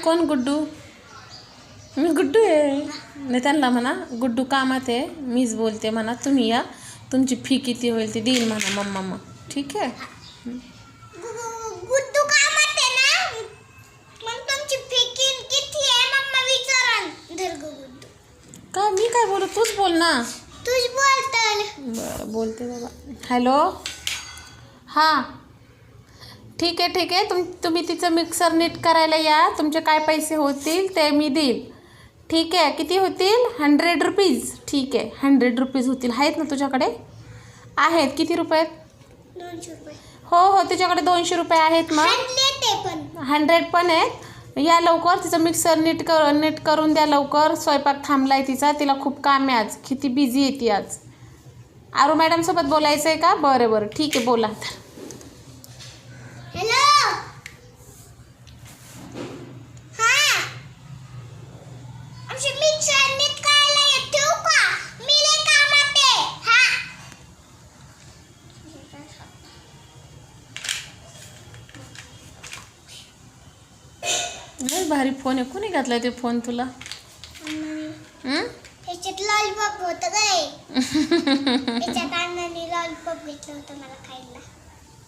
कोण गुड्डू? मी गुड्डू आहे. नाही त्यांना म्हणा गुड्डू कामात आहे, मीच बोलते म्हणा. तुम्ही या, तुमची फी किती होईल ती देईल म्हणा मम्मा. मग ठीक आहे. गुड्डू कामात आहे ना, मग तुमची फी किती आहे मम्मा विचारा. गुड्डू काय मी काय बोलू, तूच बोल ना. तूच बोलतल. बरं बोलते बाबा. हॅलो. हां ठीक आहे. तुम्ही तिचं मिक्सर नीट करायला या. तुमचे काय पैसे होतील ते मी देईल. ठीक आहे. किती होतील? 100 रुपीज. ठीक आहे, 100 रुपीज होतील. आहेत ना तुझ्याकडे? आहेत. किती रुपये? 200 रुपये. हो तुझ्याकडे 200 रुपये आहेत. मग 100 पण आहेत. या लवकर, तिचं मिक्सर नीट करून द्या लवकर. स्वयंपाक थांबला आहे तिचा, तिला खूप काम आहे आज, किती बिझी आहे ती आज. आरू मॅडमसोबत बोलायचं आहे का? बरं ठीक आहे, बोला. हॅलो. हां, आमची मिक्सर नीट करायला येत. ठेवू का? मी लय कामात आहे. हां. लय भारी फोन आहे. कोणी घातलाय ते फोन तुला? त्याच्यात लॉलीपॉप होतं काय? त्याच्यात अण्णांनी लॉलीपॉप घेतलं होतं मला खायला.